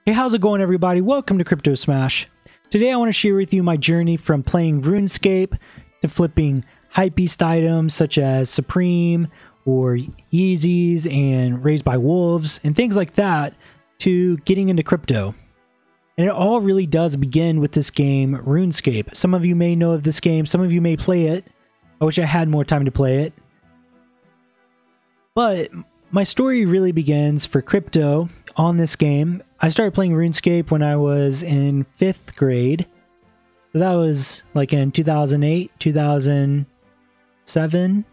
Hey, how's it going, everybody? Welcome to Crypto Smash. Today I want to share with you my journey from playing Runescape to flipping hypebeast items such as Supreme or Yeezys and Raised by Wolves and things like that to getting into crypto. And it all really does begin with this game, Runescape. Some of you may know of this game, some of you may play it. I wish I had more time to play it. But my story really begins for crypto on this game. I started playing RuneScape when I was in 5th grade. So that was like in 2008, 2007.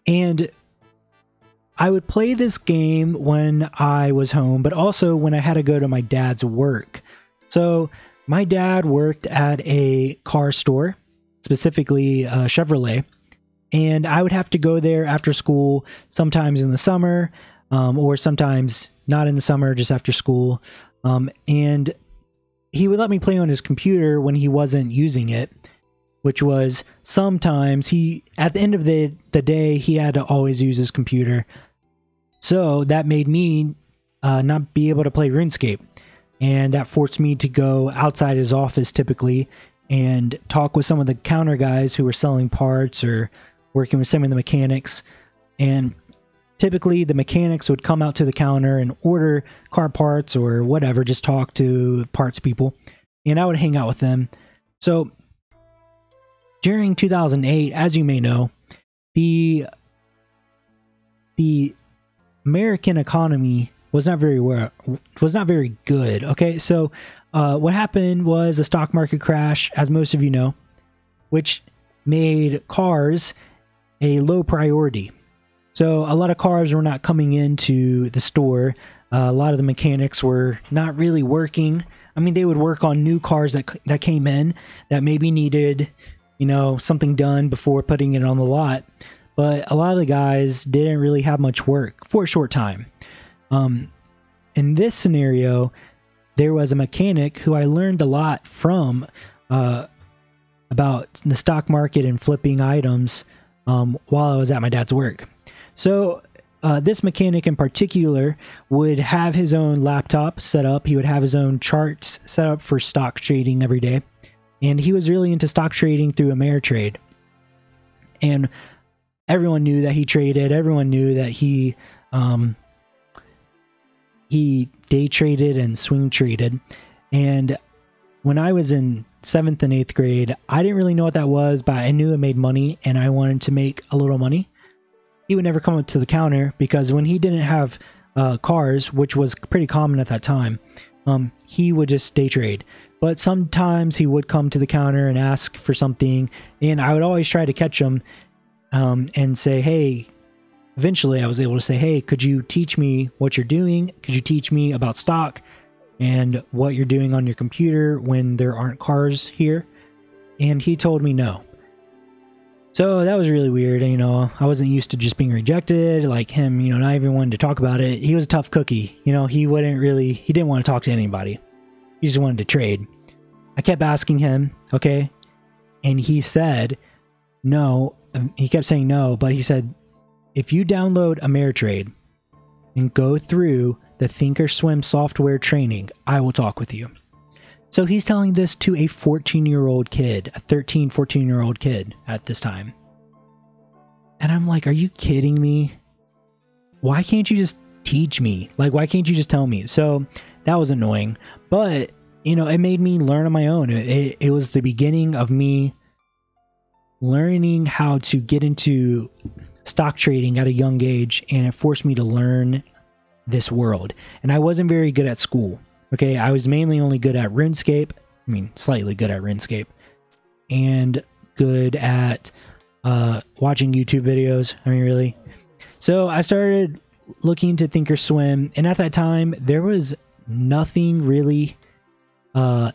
And I would play this game when I was home, but also when I had to go to my dad's work. So my dad worked at a car store, specifically Chevrolet. And I would have to go there after school, sometimes in the summer, or sometimes not in the summer, just after school. And he would let me play on his computer when he wasn't using it, which was sometimes at the end of the day, he had to always use his computer. So that made me not be able to play RuneScape. And that forced me to go outside his office typically and talk with some of the counter guys who were selling parts or working with some of the mechanics. And typically the mechanics would come out to the counter and order car parts or whatever, just talk to parts people. And I would hang out with them. So during 2008, as you may know, the American economy was not very good. Okay, so what happened was a stock market crash, as most of you know, which made cars a low priority. So a lot of cars were not coming into the store. A lot of the mechanics were not really working. I mean, they would work on new cars that came in that maybe needed, something done before putting it on the lot. But a lot of the guys didn't really have much work for a short time. In this scenario, there was a mechanic who I learned a lot from about the stock market and flipping items while I was at my dad's work. So this mechanic in particular would have his own laptop set up. He would have his own charts set up for stock trading every day. And he was really into stock trading through Ameritrade. And everyone knew that he traded. Everyone knew that he day traded and swing traded. And when I was in 7th and 8th grade, I didn't really know what that was, but I knew it made money and I wanted to make a little money. He would never come up to the counter because when he didn't have cars, which was pretty common at that time, he would just day trade. But sometimes he would come to the counter and ask for something, and I would always try to catch him and say, hey, eventually I was able to say, hey, could you teach me what you're doing? Could you teach me about stock and what you're doing on your computer when there aren't cars here? And he told me no. So that was really weird. I wasn't used to just being rejected like him, not even wanting to talk about it. He was a tough cookie. He didn't want to talk to anybody. He just wanted to trade. I kept asking him, okay? And he said no. He kept saying no, but he said, if you download Ameritrade and go through the Thinkorswim software training, I will talk with you. So he's telling this to a 14-year-old kid, a 13, 14-year-old kid at this time. And I'm like, are you kidding me? Why can't you just teach me? Like, why can't you just tell me? So that was annoying. But, it made me learn on my own. It was the beginning of me learning how to get into stock trading at a young age, and it forced me to learn this world. And I wasn't very good at school. Okay, I was mainly only good at RuneScape. I mean, slightly good at RuneScape. And good at watching YouTube videos. I mean, really. So I started looking into Thinkorswim. And at that time, there was nothing really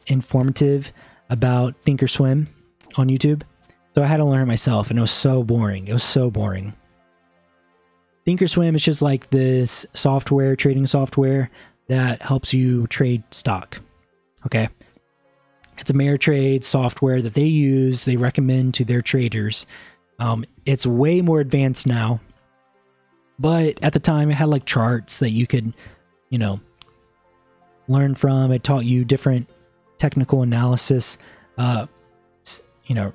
informative about Thinkorswim on YouTube. So I had to learn it myself. And it was so boring. It was so boring. Thinkorswim is just like this software, trading software that helps you trade stock. Okay. It's Ameritrade software that they recommend to their traders. It's way more advanced now, but at the time it had like charts that you could, learn from. It taught you different technical analysis,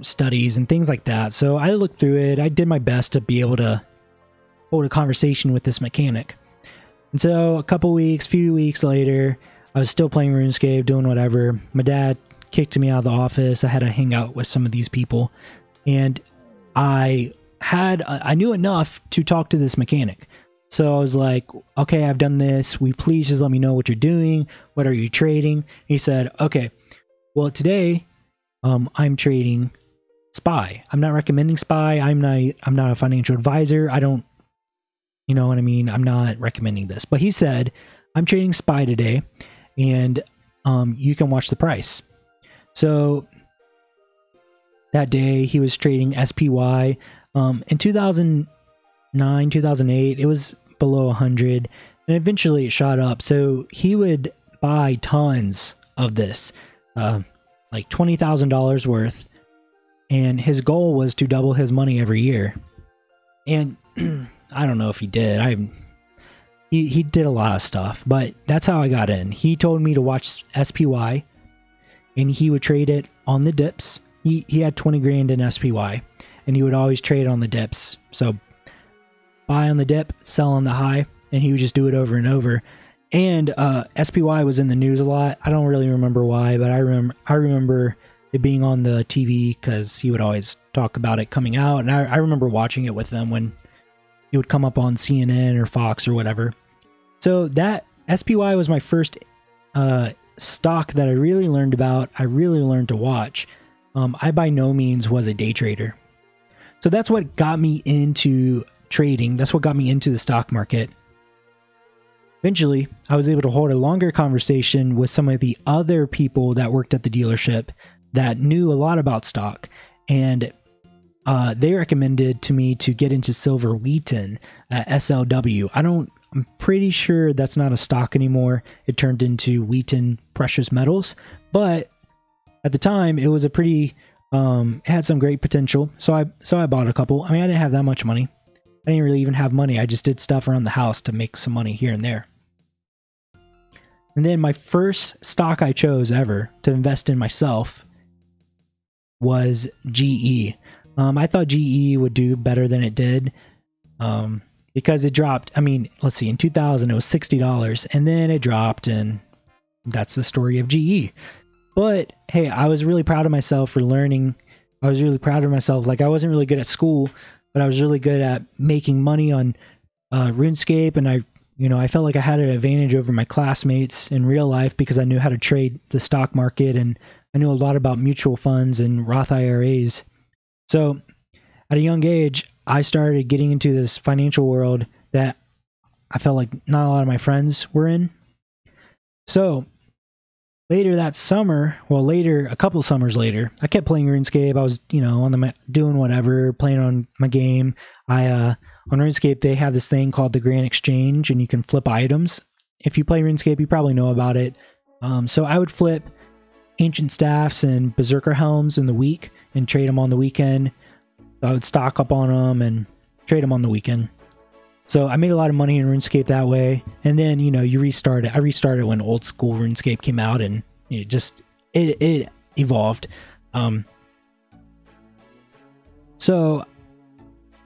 studies and things like that. So I looked through it. I did my best to be able to hold a conversation with this mechanic. And so few weeks later, I was still playing RuneScape, doing whatever. My dad kicked me out of the office. I had to hang out with some of these people, and I knew enough to talk to this mechanic. So I was like, okay, I've done this. Will you please just let me know what you're doing? What are you trading? He said, okay, well, today I'm trading SPY. I'm not recommending SPY. I'm not a financial advisor. I don't, you know what I mean? I'm not recommending this. But he said, I'm trading SPY today, and you can watch the price. So that day he was trading SPY. In 2009, 2008, it was below 100, and eventually it shot up. So he would buy tons of this, like $20,000 worth, and his goal was to double his money every year. And I don't know if he did. He did a lot of stuff, but that's how I got in. He told me to watch SPY, and he would trade it on the dips. He had 20 grand in SPY, and he would always trade on the dips. So buy on the dip, sell on the high, and he would just do it over and over. And SPY was in the news a lot. I don't really remember why, but I remember it being on the TV because he would always talk about it coming out. And I remember watching it with them when it would come up on CNN or Fox or whatever. So that SPY was my first stock that I really learned about. I really learned to watch. I by no means was a day trader. So that's what got me into trading. That's what got me into the stock market. Eventually, I was able to hold a longer conversation with some of the other people that worked at the dealership that knew a lot about stock. And they recommended to me to get into silver wheaton, SLW. I'm pretty sure that's not a stock anymore. It turned into Wheaton Precious Metals. But at the time, it was a pretty, it had some great potential. So I bought a couple. I mean, I didn't have that much money. I didn't really even have money. I just did stuff around the house to make some money here and there. And then my first stock I chose ever to invest in myself was GE. I thought GE would do better than it did because it dropped. I mean, let's see, in 2000 it was $60, and then it dropped, and that's the story of GE. But hey, I was really proud of myself for learning. I was really proud of myself. Like, I wasn't really good at school, but I was really good at making money on RuneScape, and I felt like I had an advantage over my classmates in real life because I knew how to trade the stock market, and I knew a lot about mutual funds and Roth IRAs. So at a young age, I started getting into this financial world that I felt like not a lot of my friends were in. So later that summer, a couple summers later, I kept playing RuneScape. I was, doing whatever, playing on my game. On RuneScape, they have this thing called the Grand Exchange, and you can flip items. If you play RuneScape, you probably know about it. So I would flip Ancient Staffs and Berserker Helms in the week and trade them on the weekend. I would stock up on them and trade them on the weekend. So I made a lot of money in RuneScape that way. And then, you restart it. I restarted when old school RuneScape came out, and it evolved. So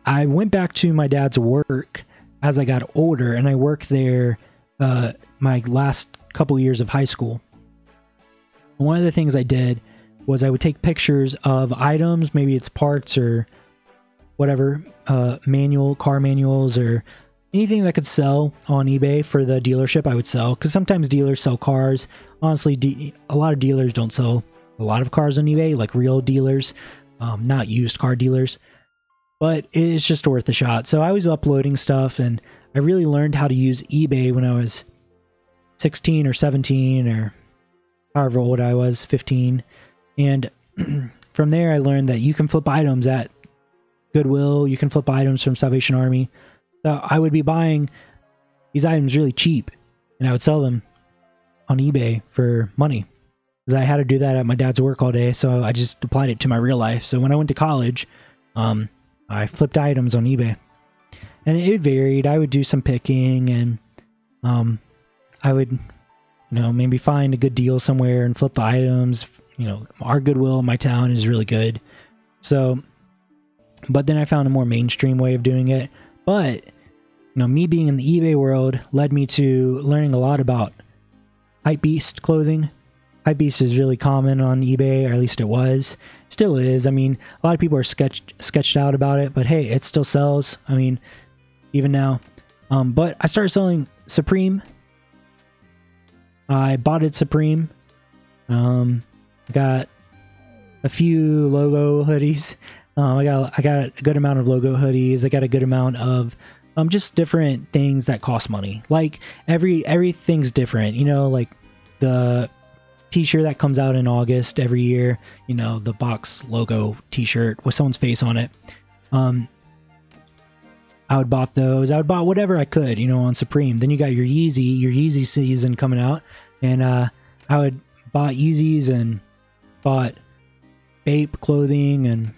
I went back to my dad's work as I got older, and I worked there my last couple years of high school. One of the things I did was I would take pictures of items, maybe it's parts or whatever, car manuals or anything that could sell on eBay for the dealership. I would sell, because sometimes dealers sell cars. Honestly, a lot of dealers don't sell a lot of cars on eBay, like real dealers, not used car dealers. But it's just worth a shot. So I was uploading stuff, and I really learned how to use eBay when I was 16 or 17 or however old I was, 15. And from there, I learned that you can flip items at Goodwill. You can flip items from Salvation Army. So I would be buying these items really cheap, and I would sell them on eBay for money, because I had to do that at my dad's work all day. So I just applied it to my real life. So when I went to college, I flipped items on eBay, and it varied. I would do some picking, and I would maybe find a good deal somewhere and flip the items. Our Goodwill in my town is really good. So, but then I found a more mainstream way of doing it. But, me being in the eBay world led me to learning a lot about Hypebeast clothing. Hypebeast is really common on eBay, or at least it was. Still is. I mean, a lot of people are sketched out about it, but hey, it still sells. I mean, even now. But I started selling Supreme. I bought it Supreme. Got a few logo hoodies. I got a good amount of logo hoodies. I got a good amount of just different things that cost money. Like everything's different. Like the t-shirt that comes out in August every year. The box logo t-shirt with someone's face on it. I would bought those. I would bought whatever I could, on Supreme. Then you got your Yeezy season coming out, and I would bought Yeezys and bought Bape clothing, and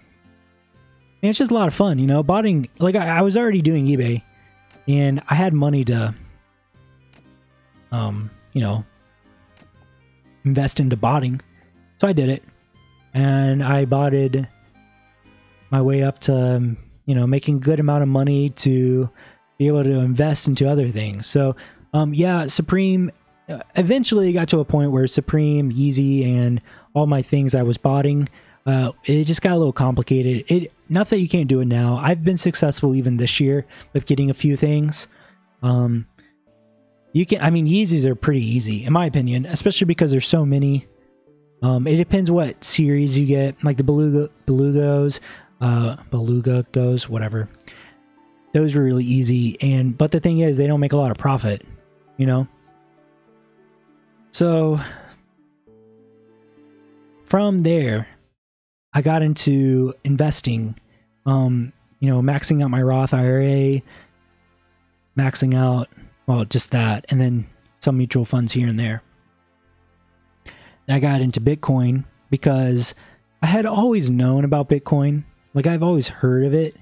it's just a lot of fun, Botting, like I was already doing eBay, and I had money to, invest into botting, so I did it, and I botted my way up to, making a good amount of money to be able to invest into other things. So, yeah, Supreme eventually got to a point where Supreme, Yeezy, and all my things I was botting, it just got a little complicated. Not that you can't do it now. I've been successful even this year with getting a few things. Yeezys are pretty easy, in my opinion, especially because there's so many. It depends what series you get, like the Beluga goes, whatever. Those were really easy, but the thing is, they don't make a lot of profit, So, from there, I got into investing, maxing out my Roth IRA, maxing out, well, just that, and then some mutual funds here and there. I got into Bitcoin because I had always known about Bitcoin. Like, I've always heard of it.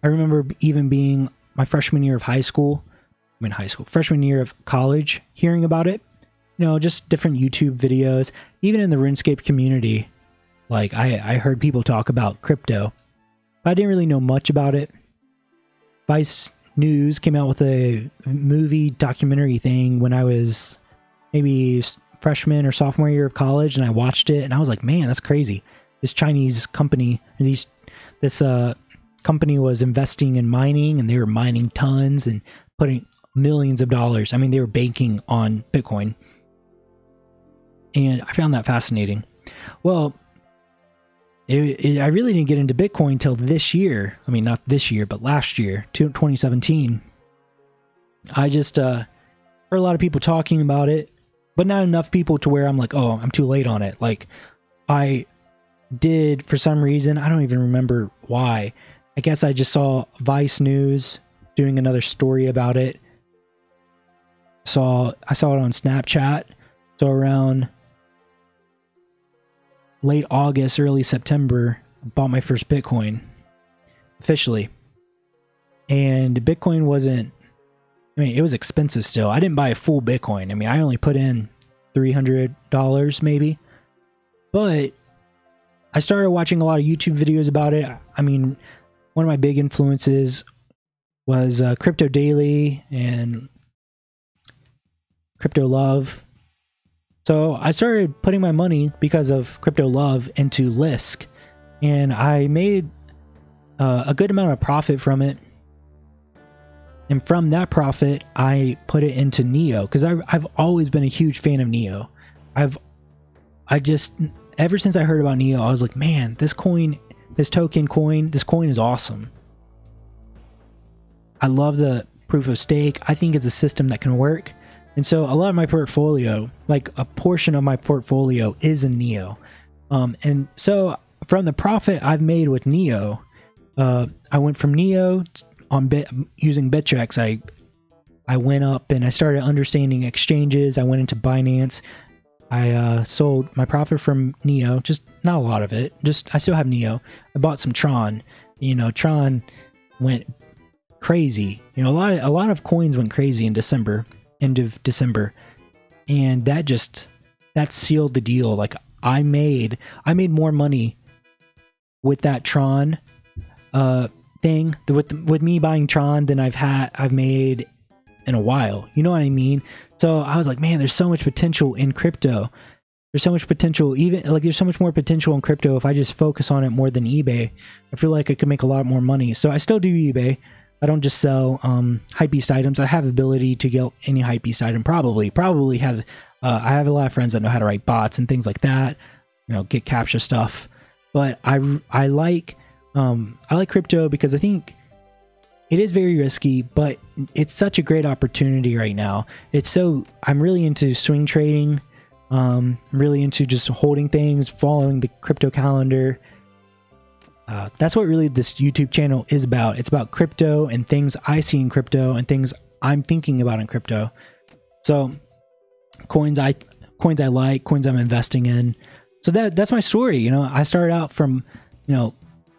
I remember even being my freshman year of freshman year of college, hearing about it. Just different YouTube videos, even in the Runescape community. Like, I heard people talk about crypto. I didn't really know much about it. Vice News came out with a movie documentary thing when I was maybe freshman or sophomore year of college, and I watched it, and I was like, man, that's crazy. This Chinese company, this company was investing in mining, and they were mining tons and putting millions of dollars. I mean, they were banking on Bitcoin. And I found that fascinating. Well, I really didn't get into Bitcoin till this year. I mean, not this year, but last year, 2017. I just heard a lot of people talking about it, but not enough people to where I'm like, oh, I'm too late on it. Like, I did, for some reason, I don't even remember why. I guess I just saw Vice News doing another story about it. I saw it on Snapchat. So around late August, early September, I bought my first Bitcoin officially. And Bitcoin wasn't, it was expensive still. I didn't buy a full Bitcoin. I only put in $300 maybe. But I started watching a lot of YouTube videos about it. One of my big influences was Crypto Daily and Crypto Love. So I started putting my money, because of Crypto Love, into Lisk, and I made a good amount of profit from it. And from that profit, I put it into Neo, because I've always been a huge fan of Neo. Ever since I heard about Neo, I was like, man, this coin is awesome. I love the proof of stake. I think it's a system that can work. And so a lot of my portfolio, like a portion of my portfolio, is in Neo. And so from the profit I've made with Neo, I went from Neo using Bittrex. I went up and I started understanding exchanges. I went into Binance. I sold my profit from Neo, just not a lot of it. I still have Neo. I bought some Tron. Tron went crazy. A lot of coins went crazy in December. End of December. and that sealed the deal. Like I made more money with that Tron thing, with me buying Tron, than I've made in a while. You know what I mean? So I was like, man, there's so much potential in crypto. There's so much potential, even like there's so much more potential in crypto if I just focus on it more than eBay. I feel like I could make a lot more money. So I still do eBay. I don't just sell hypebeast items. I have the ability to get any hypebeast item. Probably have. I have a lot of friends that know how to write bots and things like that. You know, get captcha stuff. But I like crypto because I think it is very risky, but it's such a great opportunity right now. I'm really into swing trading. Really into just holding things, following the crypto calendar. That's what really this YouTube channel is about. It's about crypto and things I see in crypto and things I'm thinking about in crypto. So coins I like, coins I'm investing in. So that's my story. You know, I started out from, you know,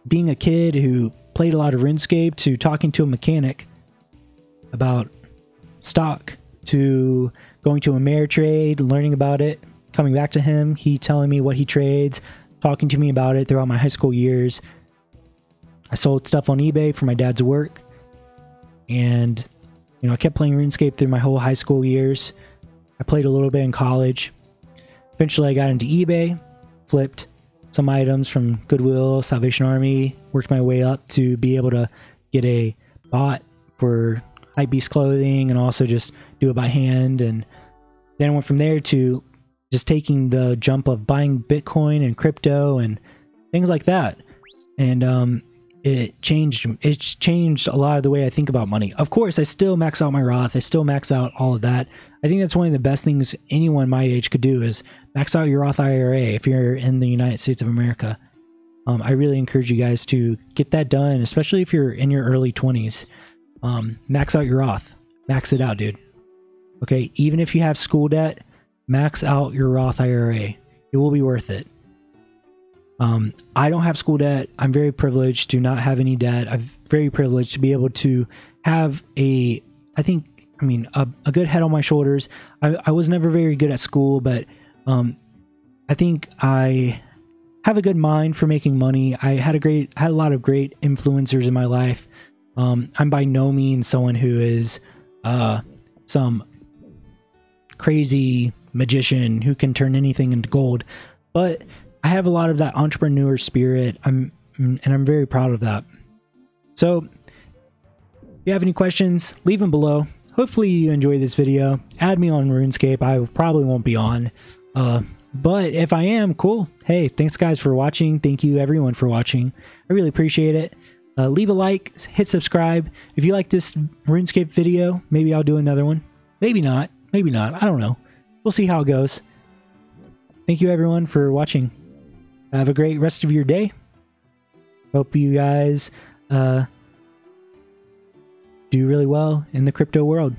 being a kid who played a lot of RuneScape to talking to a mechanic about stock, to going to Ameritrade, learning about it, coming back to him, he telling me what he trades, talking to me about it throughout my high school years. I sold stuff on eBay for my dad's work, and you know, I kept playing RuneScape through my whole high school years. I played a little bit in college. Eventually I got into eBay, flipped some items from Goodwill, Salvation Army, worked my way up to be able to get a bot for hypebeast clothing and also just do it by hand. And then I went from there to just taking the jump of buying Bitcoin and crypto and things like that. And it's changed a lot of the way I think about money. Of course, I still max out my Roth. I still max out all of that. I think that's one of the best things anyone my age could do is max out your Roth IRA if you're in the United States of America. I really encourage you guys to get that done, especially if you're in your early 20s. Max out your Roth. Max it out, dude. Okay, even if you have school debt, max out your Roth IRA. It will be worth it. I don't have school debt. I'm very privileged to not have any debt. I'm very privileged to be able to have a good head on my shoulders. I was never very good at school, but I think I have a good mind for making money. I had a lot of great influencers in my life. I'm by no means someone who is some crazy magician who can turn anything into gold, but I have a lot of that entrepreneur spirit. I'm very proud of that. So if you have any questions, leave them below. Hopefully you enjoyed this video. Add me on RuneScape. I probably won't be on. But if I am, cool. Hey, thanks guys for watching. Thank you everyone for watching. I really appreciate it. Leave a like, hit subscribe. If you like this RuneScape video, maybe I'll do another one. Maybe not. Maybe not. I don't know. We'll see how it goes. Thank you everyone for watching. Have a great rest of your day. Hope you guys do really well in the crypto world.